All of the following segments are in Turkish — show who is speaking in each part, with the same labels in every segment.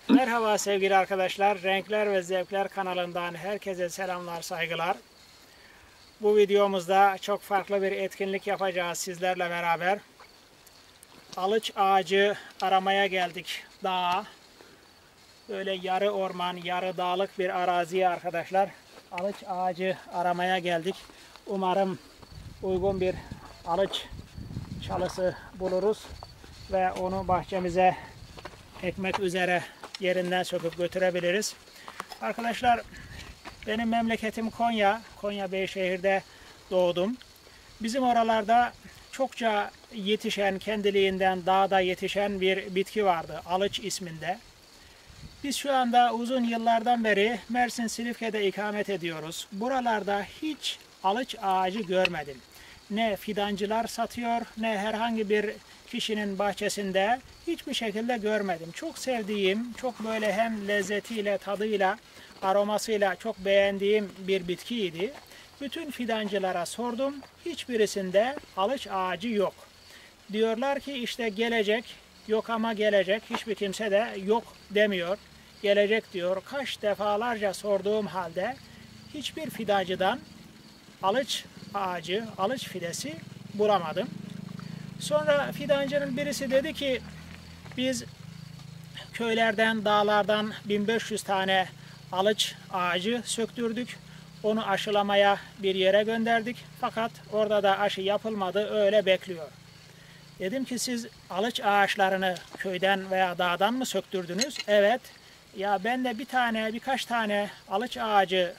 Speaker 1: Merhaba sevgili arkadaşlar, Renkler ve Zevkler kanalından herkese selamlar, saygılar. Bu videomuzda çok farklı bir etkinlik yapacağız sizlerle beraber. Alıç ağacı aramaya geldik dağa. Böyle yarı orman, yarı dağlık bir araziye arkadaşlar. Alıç ağacı aramaya geldik. Umarım uygun bir alıç çalısı buluruz ve onu bahçemize ekmek üzere yerinden söküp götürebiliriz. Arkadaşlar, benim memleketim Konya. Konya Beyşehir'de doğdum. Bizim oralarda çokça yetişen, kendiliğinden dağda yetişen bir bitki vardı. Alıç isminde. Biz şu anda uzun yıllardan beri Mersin Silifke'de ikamet ediyoruz. Buralarda hiç alıç ağacı görmedim. Ne fidancılar satıyor, ne herhangi bir kişinin bahçesinde hiçbir şekilde görmedim. Çok sevdiğim, çok böyle hem lezzetiyle, tadıyla, aromasıyla çok beğendiğim bir bitkiydi. Bütün fidancılara sordum, hiçbirisinde alıç ağacı yok. Diyorlar ki işte gelecek, yok ama gelecek, hiçbir kimse de yok demiyor. Gelecek diyor. Kaç defalarca sorduğum halde hiçbir fidancıdan alıç ağacı, alıç fidesi bulamadım. Sonra fidancının birisi dedi ki biz köylerden, dağlardan 1500 tane alıç ağacı söktürdük. Onu aşılamaya bir yere gönderdik. Fakat orada da aşı yapılmadı, öyle bekliyor. Dedim ki siz alıç ağaçlarını köyden veya dağdan mı söktürdünüz? Evet. Ya ben de birkaç tane alıç ağacı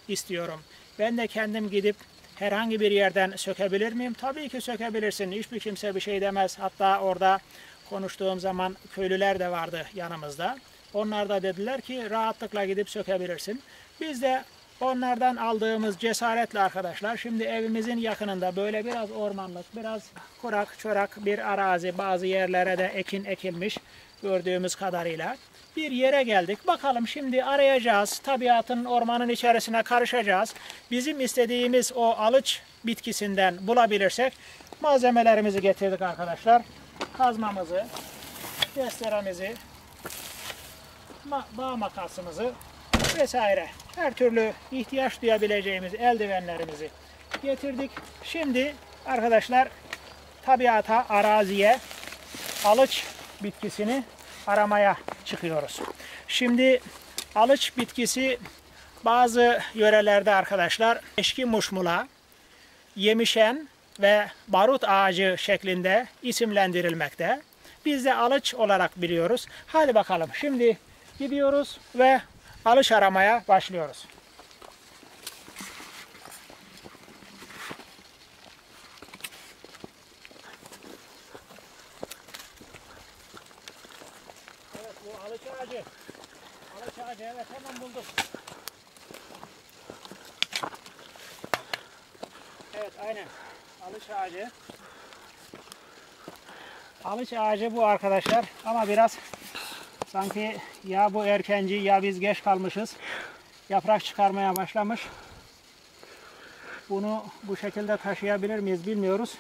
Speaker 1: istiyorum. Ben de kendim gidip herhangi bir yerden sökebilir miyim? Tabii ki sökebilirsin. Hiçbir kimse bir şey demez. Hatta orada konuştuğum zaman köylüler de vardı yanımızda. Onlar da dediler ki rahatlıkla gidip sökebilirsin. Biz de onlardan aldığımız cesaretle arkadaşlar şimdi evimizin yakınında böyle biraz ormanlık, biraz kurak çorak bir arazi, bazı yerlere de ekin ekilmiş gördüğümüz kadarıyla bir yere geldik. Bakalım şimdi arayacağız. Tabiatın, ormanın içerisine karışacağız. Bizim istediğimiz o alıç bitkisinden bulabilirsek malzemelerimizi getirdik arkadaşlar. Kazmamızı, testeremizi, bağ makasımızı vesaire her türlü ihtiyaç duyabileceğimiz eldivenlerimizi getirdik. Şimdi arkadaşlar tabiata, araziye alıç bitkisini aramaya çıkıyoruz. Şimdi alıç bitkisi bazı yörelerde arkadaşlar eşki muşmula, yemişen ve barut ağacı şeklinde isimlendirilmekte. Biz de alıç olarak biliyoruz. Hadi bakalım şimdi gidiyoruz ve alıç aramaya başlıyoruz. Evet, bu alıç ağacı. Alıç ağacı, evet, hemen bulduk. Evet, aynen. Alıç ağacı. Alıç ağacı bu arkadaşlar ama biraz sanki ya bu erkenci ya biz geç kalmışız. Yaprak çıkarmaya başlamış. Bunu bu şekilde taşıyabilir miyiz bilmiyoruz.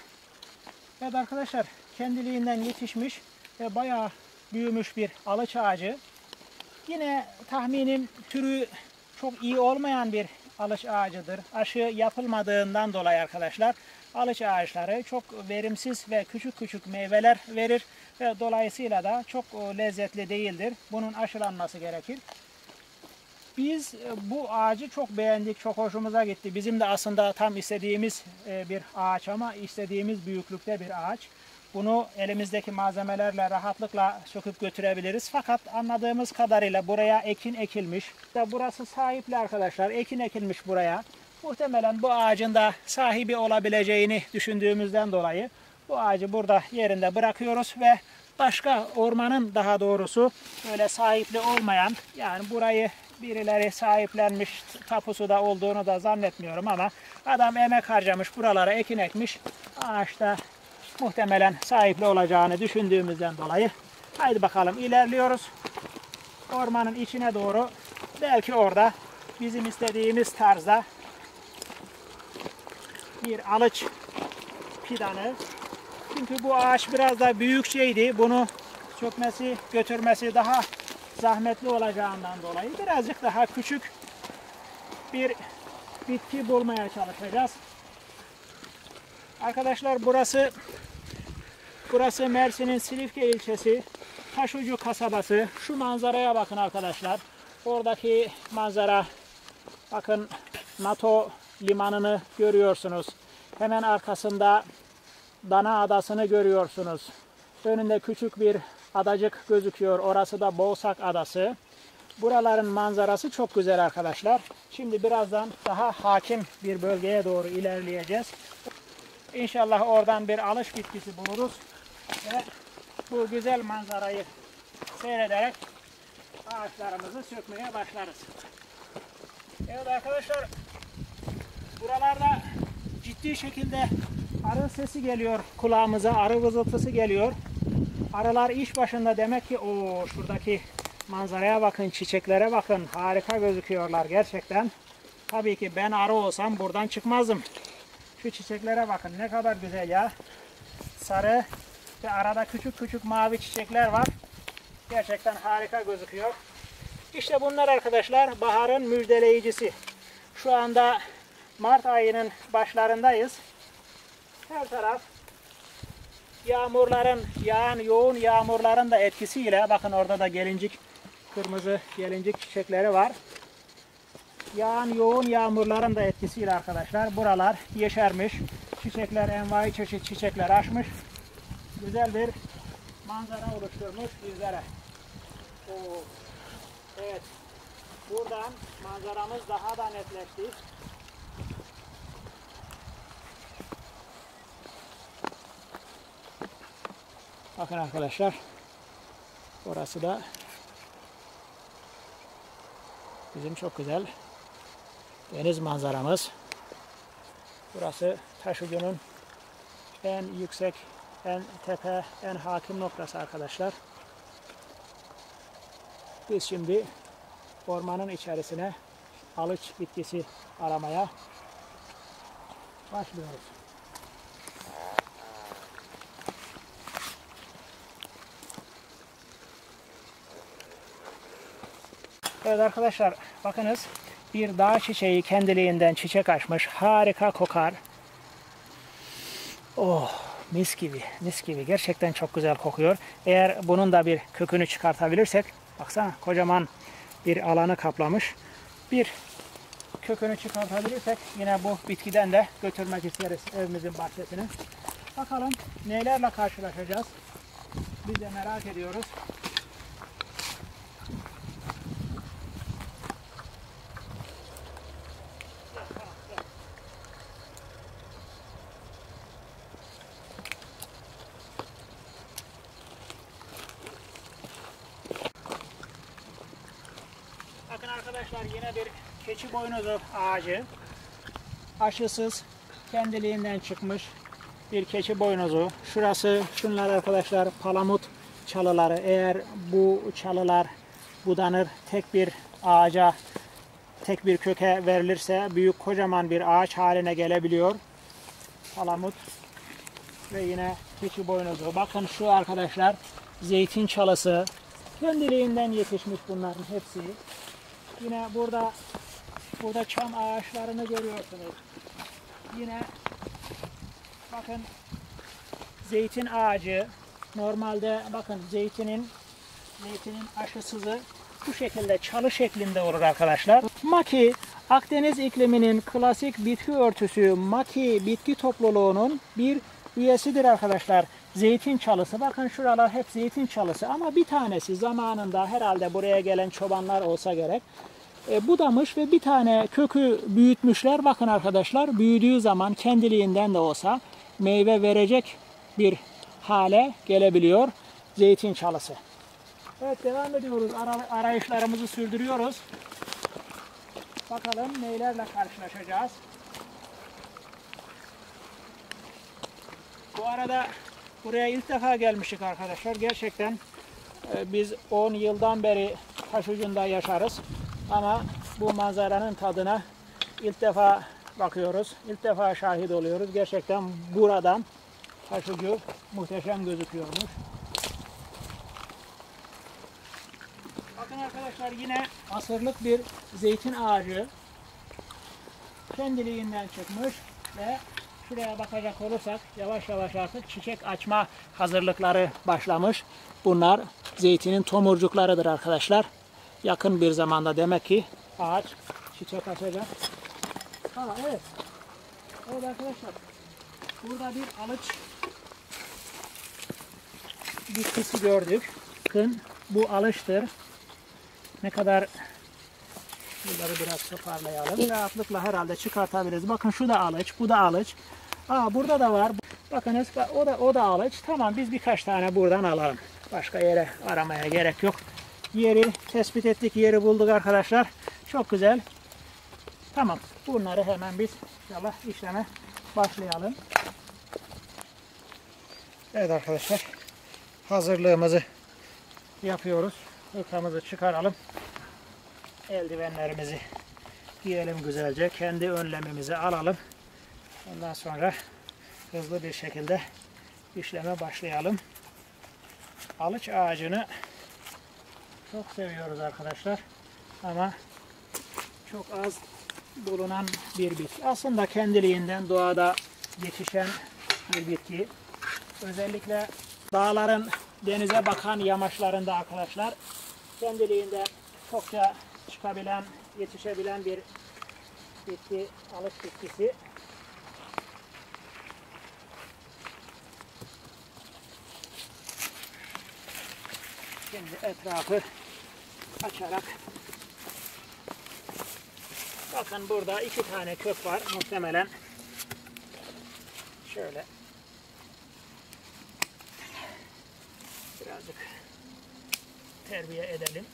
Speaker 1: Evet arkadaşlar, kendiliğinden yetişmiş ve bayağı büyümüş bir alıç ağacı. Yine tahminim türü çok iyi olmayan bir alıç ağacıdır. Aşı yapılmadığından dolayı arkadaşlar alıç ağaçları çok verimsiz ve küçük küçük meyveler verir ve dolayısıyla da çok lezzetli değildir. Bunun aşılanması gerekir. Biz bu ağacı çok beğendik, çok hoşumuza gitti. Bizim de aslında tam istediğimiz bir ağaç ama istediğimiz büyüklükte bir ağaç. Bunu elimizdeki malzemelerle rahatlıkla söküp götürebiliriz. Fakat anladığımız kadarıyla buraya ekin ekilmiş. Burası sahipli arkadaşlar, ekin ekilmiş buraya. Muhtemelen bu ağacın da sahibi olabileceğini düşündüğümüzden dolayı bu ağacı burada yerinde bırakıyoruz ve başka ormanın daha doğrusu böyle sahipli olmayan, yani burayı birileri sahiplenmiş, tapusu da olduğunu da zannetmiyorum ama adam emek harcamış, buralara ekin ekmiş. Ağaçta muhtemelen sahipli olacağını düşündüğümüzden dolayı haydi bakalım ilerliyoruz. Ormanın içine doğru, belki orada bizim istediğimiz tarzda bir alıç fidanı. Çünkü bu ağaç biraz da büyükçeydi. Bunu sökmesi, götürmesi daha zahmetli olacağından dolayı birazcık daha küçük bir bitki bulmaya çalışacağız. Arkadaşlar burası Mersin'in Silifke ilçesi, Taşucu kasabası. Şu manzaraya bakın arkadaşlar. Oradaki manzara, bakın NATO limanını görüyorsunuz. Hemen arkasında Dana Adası'nı görüyorsunuz. Önünde küçük bir adacık gözüküyor. Orası da Boğsak Adası. Buraların manzarası çok güzel arkadaşlar. Şimdi birazdan daha hakim bir bölgeye doğru ilerleyeceğiz. İnşallah oradan bir alış bitkisi buluruz ve bu güzel manzarayı seyrederek ağaçlarımızı sökmeye başlarız. Evet arkadaşlar, buralarda ciddi şekilde arı sesi geliyor kulağımıza, arı vızıltısı geliyor. Arılar iş başında, demek ki şuradaki manzaraya bakın, çiçeklere bakın, harika gözüküyorlar gerçekten. Tabii ki ben arı olsam buradan çıkmazdım. Şu çiçeklere bakın, ne kadar güzel ya. Sarı ve arada küçük küçük mavi çiçekler var. Gerçekten harika gözüküyor. İşte bunlar arkadaşlar baharın müjdeleyicisi. Şu anda Mart ayının başlarındayız. Her taraf yoğun yağmurların da etkisiyle, bakın orada da kırmızı gelincik çiçekleri var. Yoğun yağmurların da etkisiyle arkadaşlar buralar yeşermiş. Çiçekler, envai çeşit çiçekler açmış. Güzel bir manzara oluşturmuş bizlere. Evet. Buradan manzaramız daha da netleşti. Bakın arkadaşlar. Orası da bizim çok güzel deniz manzaramız. Burası Taşucu'nun en yüksek, en tepe, en hakim noktası arkadaşlar. Biz şimdi ormanın içerisine alıç bitkisi aramaya başlıyoruz. Evet arkadaşlar, bakınız, bir dağ çiçeği kendiliğinden çiçek açmış. Harika kokar. Mis gibi, mis gibi. Gerçekten çok güzel kokuyor. Eğer bunun da bir kökünü çıkartabilirsek, baksana kocaman bir alanı kaplamış. Bir kökünü çıkartabilirsek yine bu bitkiden de götürmek isteriz evimizin bahçesine. Bakalım nelerle karşılaşacağız. Biz de merak ediyoruz. Bakın arkadaşlar, yine bir keçi boynuzu ağacı. Aşısız, kendiliğinden çıkmış bir keçi boynuzu. Şunlar arkadaşlar palamut çalıları. Eğer bu çalılar budanır, tek bir ağaca, tek bir köke verilirse büyük, kocaman bir ağaç haline gelebiliyor. Palamut ve yine keçi boynuzu. Bakın şu arkadaşlar zeytin çalısı. Kendiliğinden yetişmiş bunların hepsi. Yine burada çam ağaçlarını görüyorsunuz. Yine bakın zeytin ağacı. Normalde bakın zeytinin aşısızı bu şekilde çalı şeklinde olur arkadaşlar. Maki, Akdeniz ikliminin klasik bitki örtüsü maki bitki topluluğunun bir üyesidir arkadaşlar. Zeytin çalısı. Bakın şuralar hep zeytin çalısı ama bir tanesi zamanında herhalde buraya gelen çobanlar olsa gerek budamış ve bir tane kökü büyütmüşler. Bakın arkadaşlar, büyüdüğü zaman kendiliğinden de olsa meyve verecek bir hale gelebiliyor zeytin çalısı. Evet, devam ediyoruz. Arayışlarımızı sürdürüyoruz. Bakalım neylerle karşılaşacağız. Bu arada buraya ilk defa gelmiştik arkadaşlar. Gerçekten biz 10 yıldan beri Taşucu'nda yaşarız. Ama bu manzaranın tadına ilk defa bakıyoruz. İlk defa şahit oluyoruz. Gerçekten buradan Taşucu muhteşem gözüküyormuş. Bakın Bakın arkadaşlar, yine asırlık bir zeytin ağacı kendiliğinden çıkmış ve şuraya bakacak olursak yavaş yavaş artık çiçek açma hazırlıkları başlamış. Bunlar zeytinin tomurcuklarıdır arkadaşlar. Yakın bir zamanda demek ki ağaç çiçek açacak. Evet. Evet arkadaşlar. Burada bir alıç bitkisi gördük. Bakın bu alıçtır. Ne kadar, bunları biraz toparlayalım. Rahatlıkla herhalde çıkartabiliriz. Bakın şu da alıç, bu da alıç. Burada da var. Bakınız o da alıç. Tamam, biz birkaç tane buradan alalım. Başka yere aramaya gerek yok. Yeri tespit ettik, yeri bulduk arkadaşlar. Çok güzel. Tamam, bunları hemen biz inşallah işleme başlayalım. Evet arkadaşlar, hazırlığımızı yapıyoruz. Hırkamızı çıkaralım. Eldivenlerimizi giyelim güzelce. Kendi önlemimizi alalım. Ondan sonra hızlı bir şekilde işleme başlayalım. Alıç ağacını çok seviyoruz arkadaşlar. Ama çok az bulunan bir bitki. Aslında kendiliğinden doğada yetişen bir bitki. Özellikle dağların denize bakan yamaçlarında arkadaşlar kendiliğinden çokça çıkabilen, yetişebilen bir bitki, alıç bitkisi. Şimdi etrafı açarak, bakın burada 2 tane kök var muhtemelen. Şöyle birazcık terbiye edelim.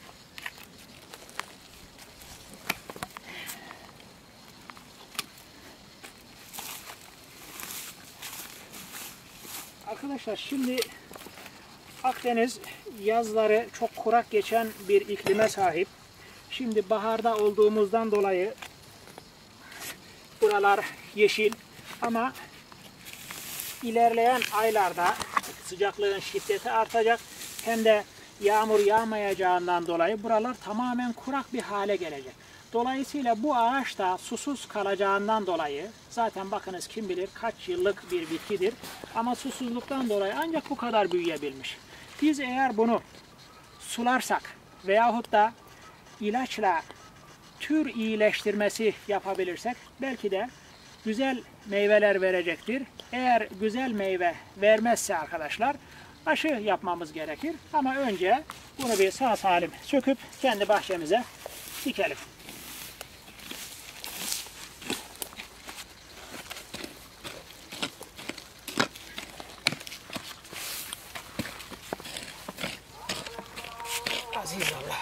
Speaker 1: Arkadaşlar, şimdi Akdeniz yazları çok kurak geçen bir iklime sahip. Şimdi baharda olduğumuzdan dolayı buralar yeşil, ama ilerleyen aylarda sıcaklığın şiddeti artacak, hem de yağmur yağmayacağından dolayı buralar tamamen kurak bir hale gelecek. Dolayısıyla bu ağaç da susuz kalacağından dolayı, zaten bakınız kim bilir kaç yıllık bir bitkidir, ama susuzluktan dolayı ancak bu kadar büyüyebilmiş. Biz eğer bunu sularsak veyahut da ilaçla tür iyileştirmesi yapabilirsek belki de güzel meyveler verecektir. Eğer güzel meyve vermezse arkadaşlar aşı yapmamız gerekir. Ama önce bunu bir sağ salim söküp kendi bahçemize dikelim. Aziz Allah.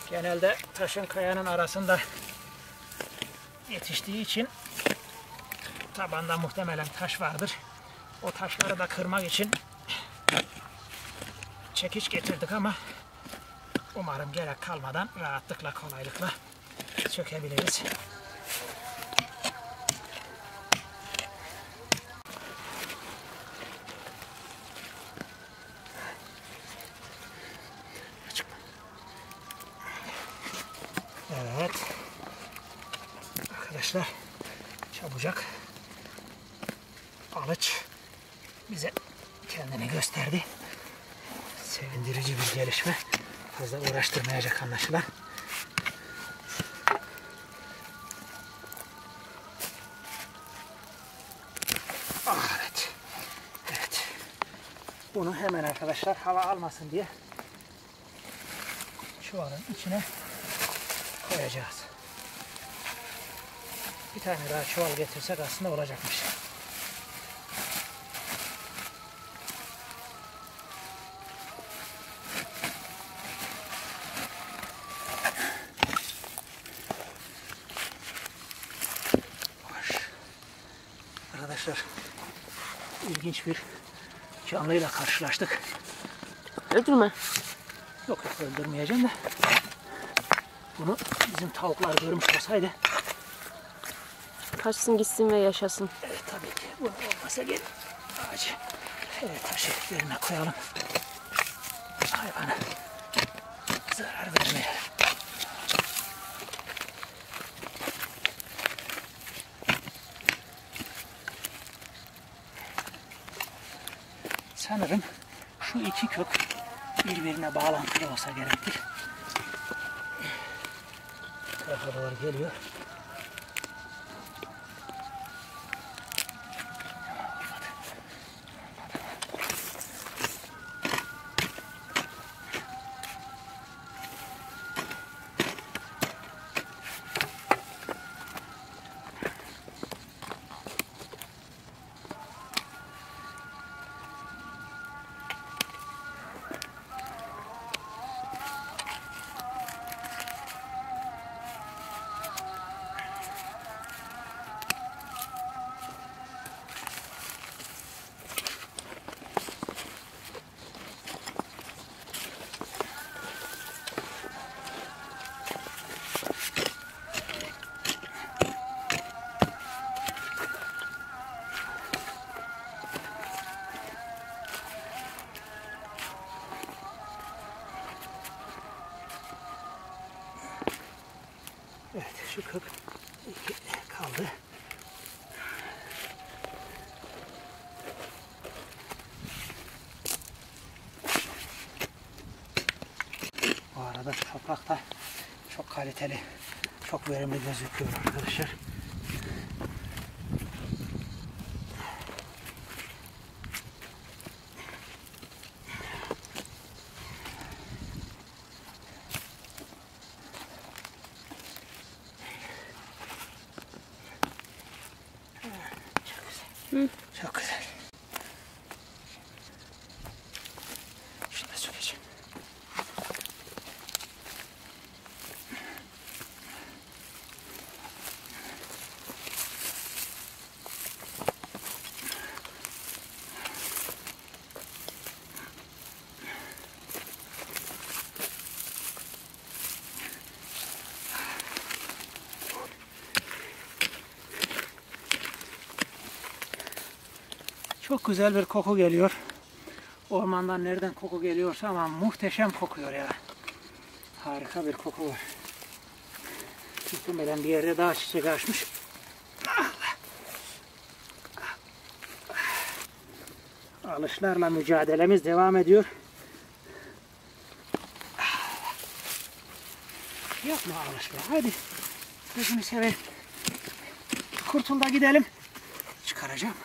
Speaker 1: Genelde taşın kayanın arasında yetiştiği için tabanda muhtemelen taş vardır. O taşları da kırmak için çekiç getirdik, ama umarım gerek kalmadan rahatlıkla, kolaylıkla sökebiliriz. Evet. Arkadaşlar, çabucak alıç bize kendini gösterdi. Sevindirici bir gelişme. Fazla uğraştırmayacak anlaşılan. Evet. Evet. Bunu hemen arkadaşlar hava almasın diye çuvalın içine koyacağız. Bir tane daha çuval getirsek aslında olacakmış. Arkadaşlar, ilginç bir canlıyla karşılaştık.
Speaker 2: Öldürme.
Speaker 1: Yok, öldürmeyeceğim de. Bunu bizim tavuklar görmüş olsaydı.
Speaker 2: Kaçsın gitsin ve yaşasın.
Speaker 1: Evet, tabii ki. Bu olmasa gerek. ağacı. Taş yerine koyalım. Hayvana zarar vermeyelim. Sanırım şu iki kök birbirine bağlantılı olsa gerektir. Tarafa doğru geliyor. Evet, şu kök kaldı. Bu arada toprak da çok kaliteli, çok verimli gözüküyor arkadaşlar. Çok güzel. Şunu da sökeceğim. Çok güzel bir koku geliyor. Ormandan nereden koku geliyorsa ama muhteşem kokuyor ya. Harika bir koku var. Muhtemelen bir yerde daha çiçek açmış. Alışlarla mücadelemiz devam ediyor. Yapma alışlar. Hadi. Gözünü seveyim. Kurtul da gidelim. Çıkaracağım.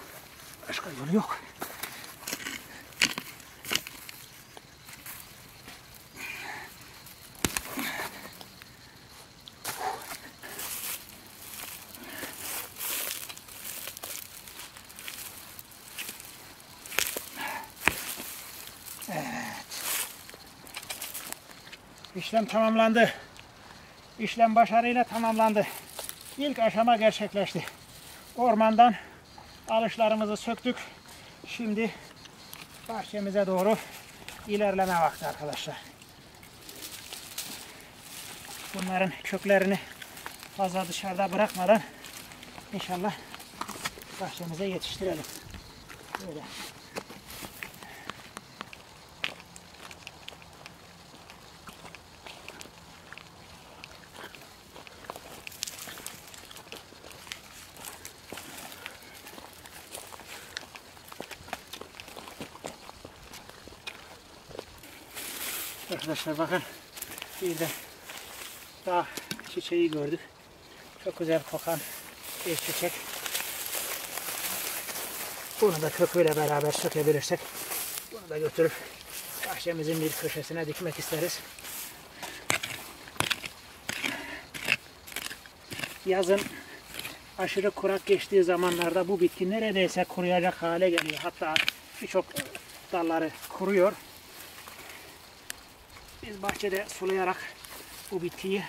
Speaker 1: Başka yolu yok. Evet. İşlem tamamlandı. İşlem başarıyla tamamlandı. İlk aşama gerçekleşti. Ormandan alışlarımızı söktük. Şimdi bahçemize doğru ilerleme vakti arkadaşlar. Bunların köklerini fazla dışarıda bırakmadan inşallah bahçemize yetiştirelim. Böyle. Arkadaşlar bakın, bir de daha çiçeği gördük. Çok güzel kokan bir çiçek. Bunu da köküyle beraber sökebilirsek bunu da götürüp bahçemizin bir köşesine dikmek isteriz. Yazın aşırı kurak geçtiği zamanlarda bu bitki neredeyse kuruyacak hale geliyor. Hatta birçok dalları kuruyor. Biz bahçede sulayarak bu bitkiyi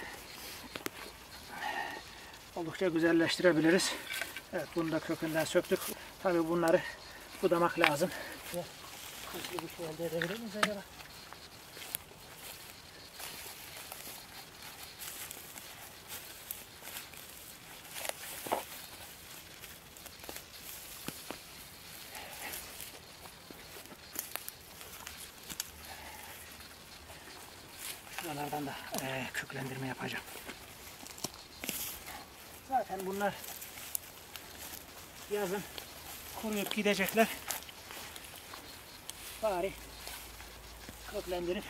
Speaker 1: oldukça güzelleştirebiliriz. Evet, bunu da kökünden söktük. Tabii bunları budamak lazım. Kaçlı bir şey elde edebilir miyiz acaba? Buralardan da köklendirme yapacağım. Zaten bunlar yazın kuruyup gidecekler. Bari köklendirip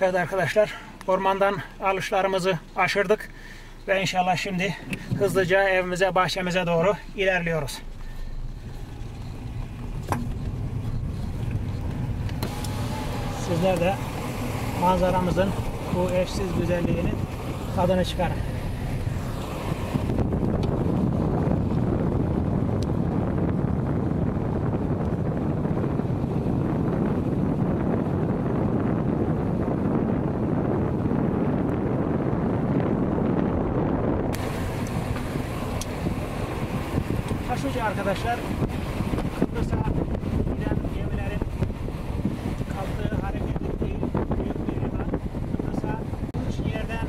Speaker 1: evet arkadaşlar, ormandan alışlarımızı aşırdık ve inşallah şimdi hızlıca evimize, bahçemize doğru ilerliyoruz. Sizler de manzaramızın bu eşsiz güzelliğinin tadını çıkarın. Taşucu arkadaşlar, Kıbrıs'a giden gemilerin kalktığı, hareket ettiği büyük bir liman. Kıbrıs'a 3 yerden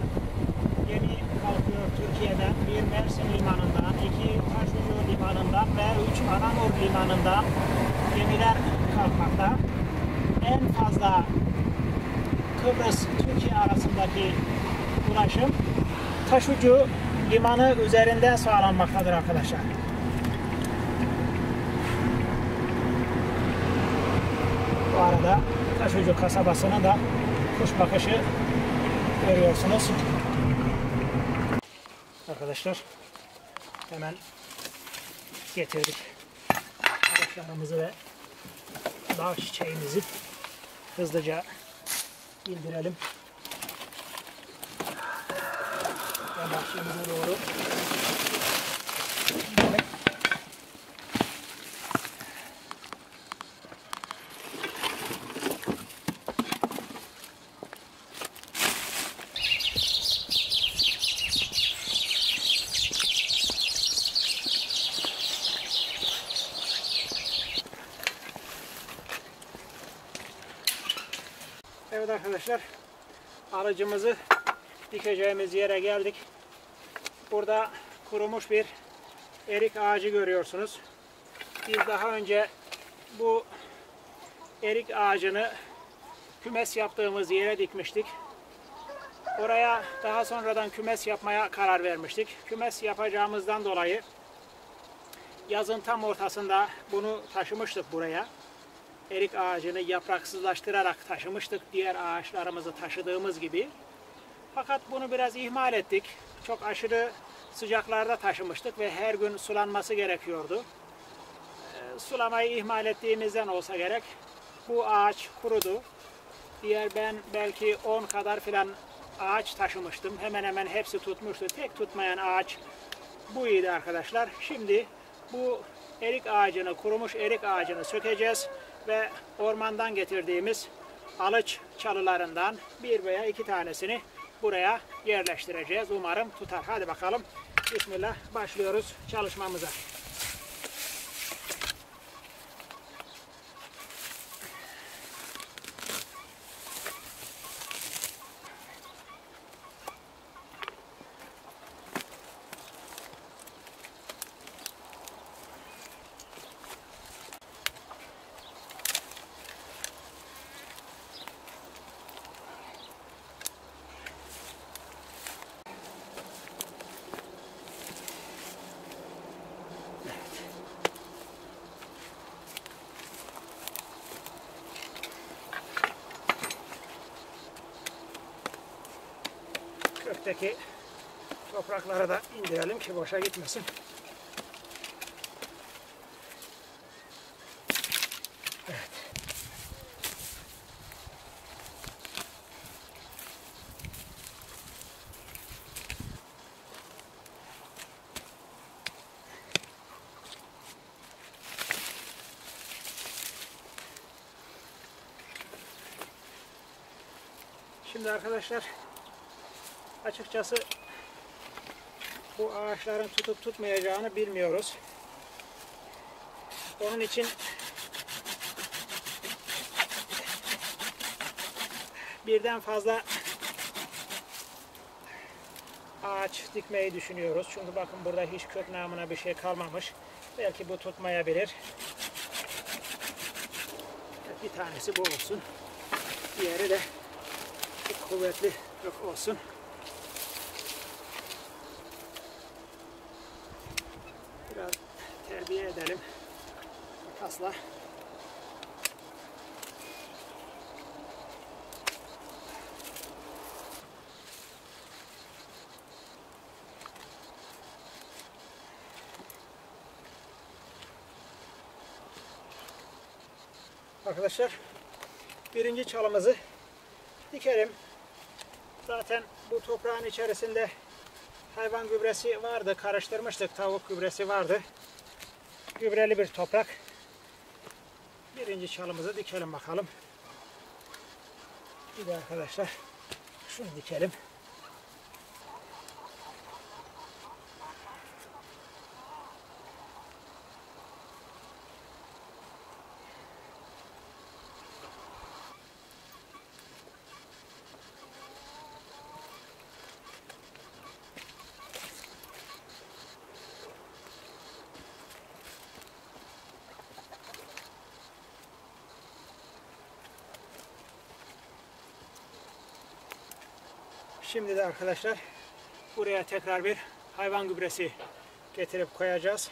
Speaker 1: gemi kalkıyor Türkiye'den. Bir Mersin limanından, 2 Taşucu limanından ve 3 Anamur limanından gemiler kalkmakta. En fazla Kıbrıs-Türkiye arasındaki ulaşım Taşucu limanı üzerinden sağlanmaktadır arkadaşlar. Bu arada Taşucu kasabasının da kuş bakışı görüyorsunuz. Arkadaşlar hemen getirdik araçlarımızı ve dağ çiçeğimizi hızlıca indirelim. Ve bahçemize doğru gidelim. Evet arkadaşlar, alıcımızı dikeceğimiz yere geldik. Burada kurumuş bir erik ağacı görüyorsunuz. Biz daha önce bu erik ağacını kümes yaptığımız yere dikmiştik. Oraya daha sonradan kümes yapmaya karar vermiştik. Kümes yapacağımızdan dolayı yazın tam ortasında bunu taşımıştık buraya. Erik ağacını yapraksızlaştırarak taşımıştık, diğer ağaçlarımızı taşıdığımız gibi. Fakat bunu biraz ihmal ettik. Çok aşırı sıcaklarda taşımıştık ve her gün sulanması gerekiyordu. Sulamayı ihmal ettiğimizden olsa gerek bu ağaç kurudu. Diğer ben belki 10 kadar filan ağaç taşımıştım. Hemen hemen hepsi tutmuştu. Tek tutmayan ağaç buydu arkadaşlar. Şimdi bu erik ağacını, kurumuş erik ağacını sökeceğiz ve ormandan getirdiğimiz alıç çalılarından 1 veya 2 tanesini buraya yerleştireceğiz. Umarım tutar. Hadi bakalım. Bismillah, başlıyoruz çalışmamıza. Kökteki toprakları da indirelim ki boşa gitmesin. Evet. Şimdi arkadaşlar, açıkçası bu ağaçların tutup tutmayacağını bilmiyoruz. Onun için birden fazla ağaç dikmeyi düşünüyoruz. Çünkü bakın burada hiç kök namına bir şey kalmamış. Belki bu tutmayabilir. Bir tanesi bu olsun. Diğeri de çok kuvvetli kök olsun. Biraz terbiye edelim. Makasla. Arkadaşlar, birinci çalımızı dikelim. Zaten bu toprağın içerisinde hayvan gübresi vardı, karıştırmıştık, tavuk gübresi vardı. Gübreli bir toprak. Birinci çalımızı dikelim bakalım. Bir de arkadaşlar şunu dikelim. Şimdi de arkadaşlar buraya tekrar bir hayvan gübresi getirip koyacağız.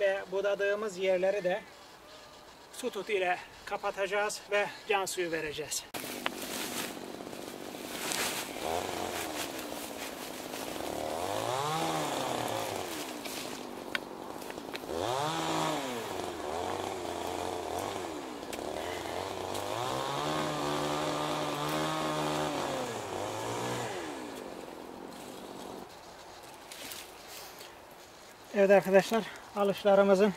Speaker 1: Ve budadığımız yerleri de su tut ile kapatacağız ve can suyu vereceğiz. Evet arkadaşlar, alışlarımızın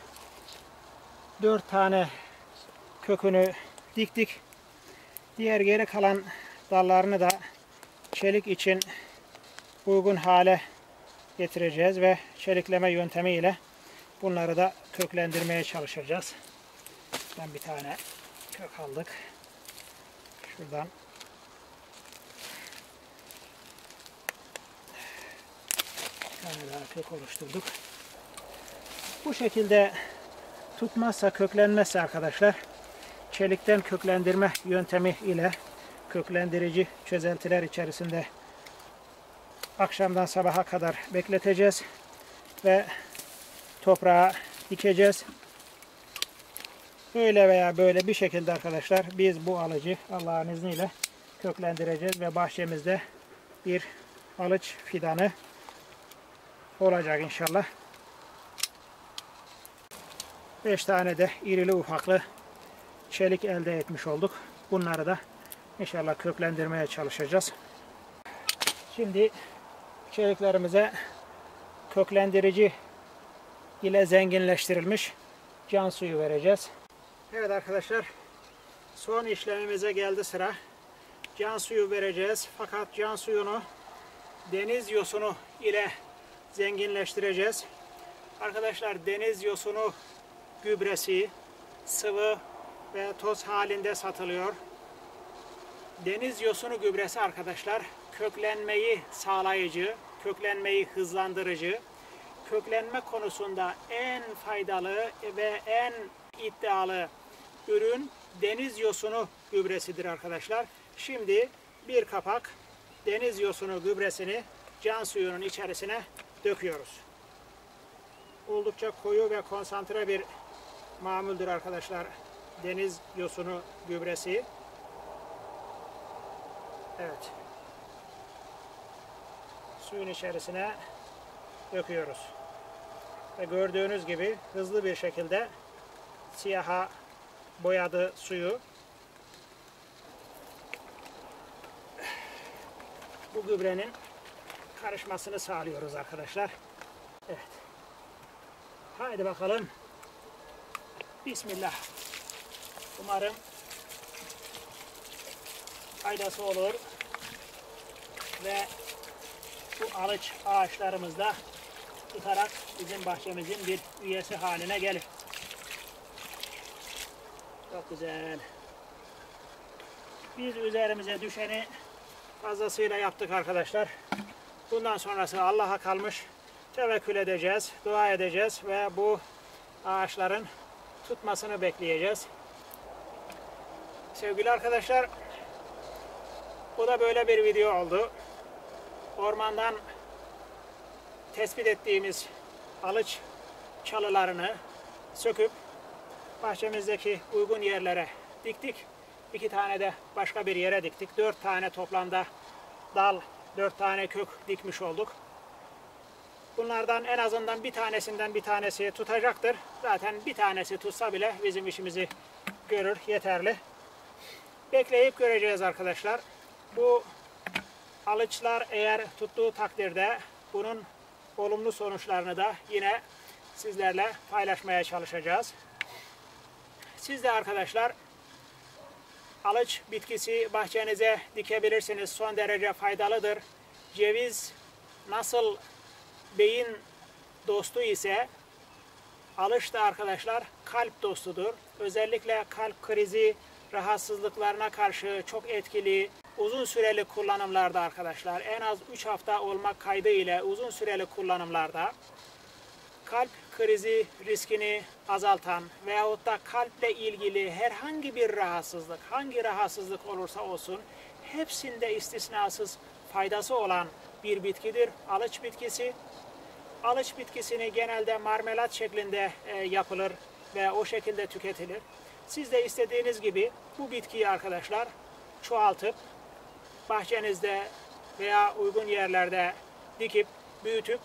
Speaker 1: 4 tane kökünü diktik. Diğer geri kalan dallarını da çelik için uygun hale getireceğiz ve çelikleme yöntemiyle bunları da köklendirmeye çalışacağız. Ben bir tane kök aldık. Şuradan bir tane daha kök oluşturduk. Bu şekilde tutmazsa, köklenmezse arkadaşlar, çelikten köklendirme yöntemi ile köklendirici çözeltiler içerisinde akşamdan sabaha kadar bekleteceğiz ve toprağa dikeceğiz. Böyle veya böyle bir şekilde arkadaşlar biz bu alıcı Allah'ın izniyle köklendireceğiz ve bahçemizde bir alıç fidanı olacak inşallah. 5 tane de irili ufaklı çelik elde etmiş olduk. Bunları da inşallah köklendirmeye çalışacağız. Şimdi çeliklerimize köklendirici ile zenginleştirilmiş can suyu vereceğiz. Evet arkadaşlar, son işlemimize geldi sıra. Can suyu vereceğiz. Fakat can suyunu deniz yosunu ile zenginleştireceğiz. Arkadaşlar, deniz yosunu gübresi sıvı ve toz halinde satılıyor. Deniz yosunu gübresi arkadaşlar köklenmeyi sağlayıcı, köklenmeyi hızlandırıcı, köklenme konusunda en faydalı ve en iddialı ürün deniz yosunu gübresidir arkadaşlar. Şimdi bir kapak deniz yosunu gübresini can suyunun içerisine döküyoruz. Oldukça koyu ve konsantre bir mamuldür arkadaşlar deniz yosunu gübresi. Evet. Suyun içerisine döküyoruz. Ve gördüğünüz gibi hızlı bir şekilde siyaha boyadı suyu. Bu gübrenin karışmasını sağlıyoruz arkadaşlar. Evet. Haydi bakalım. Bismillah. Umarım faydası olur ve bu alıç ağaçlarımızda tutarak bizim bahçemizin bir üyesi haline gelir. Çok güzel. Biz üzerimize düşeni fazlasıyla yaptık arkadaşlar. Bundan sonrası Allah'a kalmış. Tevekkül edeceğiz, dua edeceğiz ve bu ağaçların tutmasını bekleyeceğiz. Sevgili arkadaşlar, bu da böyle bir video oldu. Ormandan tespit ettiğimiz alıç çalılarını söküp bahçemizdeki uygun yerlere diktik. 2 tane de başka bir yere diktik. 4 tane toplamda dal, 4 tane kök dikmiş olduk. Bunlardan en azından bir tanesinden bir tanesi tutacaktır. Zaten bir tanesi tutsa bile bizim işimizi görür, yeterli. Bekleyip göreceğiz arkadaşlar. Bu alıçlar eğer tuttuğu takdirde bunun olumlu sonuçlarını da yine sizlerle paylaşmaya çalışacağız. Siz de arkadaşlar alıç bitkisi bahçenize dikebilirsiniz. Son derece faydalıdır. Ceviz nasıl beyin dostu ise alıç da arkadaşlar kalp dostudur. Özellikle kalp krizi rahatsızlıklarına karşı çok etkili. Uzun süreli kullanımlarda arkadaşlar, en az 3 hafta olmak kaydı ile uzun süreli kullanımlarda kalp krizi riskini azaltan veyahut da kalple ilgili herhangi bir rahatsızlık, hangi rahatsızlık olursa olsun hepsinde istisnasız faydası olan bir bitkidir alıç bitkisi. Alıç bitkisini genelde marmelat şeklinde yapılır ve o şekilde tüketilir. Siz de istediğiniz gibi bu bitkiyi arkadaşlar çoğaltıp bahçenizde veya uygun yerlerde dikip büyütüp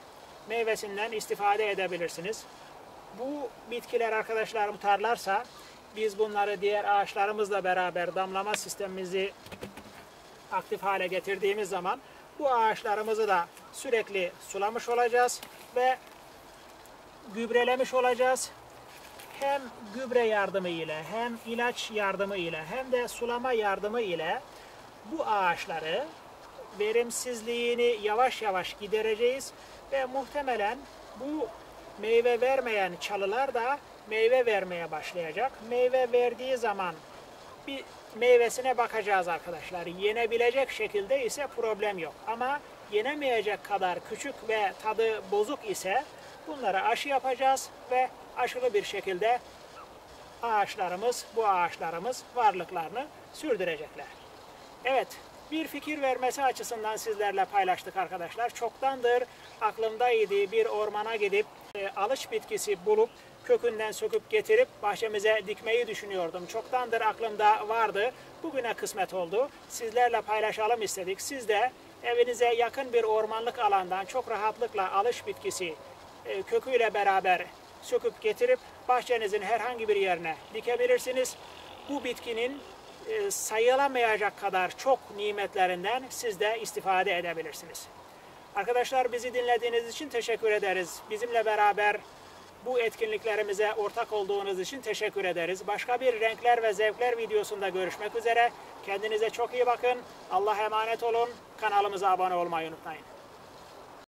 Speaker 1: meyvesinden istifade edebilirsiniz. Bu bitkiler arkadaşlar tutarlarsa biz bunları diğer ağaçlarımızla beraber damlama sistemimizi aktif hale getirdiğimiz zaman bu ağaçlarımızı da sürekli sulamış olacağız ve gübrelemiş olacağız. Hem gübre yardımı ile hem ilaç yardımı ile hem de sulama yardımı ile bu ağaçları verimsizliğini yavaş yavaş gidereceğiz ve muhtemelen bu meyve vermeyen çalılar da meyve vermeye başlayacak. Meyve verdiği zaman bir meyvesine bakacağız arkadaşlar. Yenebilecek şekilde ise problem yok. Ama yenemeyecek kadar küçük ve tadı bozuk ise bunlara aşı yapacağız ve aşılı bir şekilde bu ağaçlarımız varlıklarını sürdürecekler. Evet, bir fikir vermesi açısından sizlerle paylaştık arkadaşlar. Çoktandır aklımdaydı bir ormana gidip alıç bitkisi bulup kökünden söküp getirip bahçemize dikmeyi düşünüyordum. Çoktandır aklımda vardı. Bugüne kısmet oldu. Sizlerle paylaşalım istedik. Siz de evinize yakın bir ormanlık alandan çok rahatlıkla alıç bitkisi köküyle beraber söküp getirip bahçenizin herhangi bir yerine dikebilirsiniz. Bu bitkinin sayılamayacak kadar çok nimetlerinden siz de istifade edebilirsiniz. Arkadaşlar bizi dinlediğiniz için teşekkür ederiz. Bizimle beraber bu etkinliklerimize ortak olduğunuz için teşekkür ederiz. Başka bir renkler ve zevkler videosunda görüşmek üzere. Kendinize çok iyi bakın. Allah'a emanet olun. Kanalımıza abone olmayı unutmayın.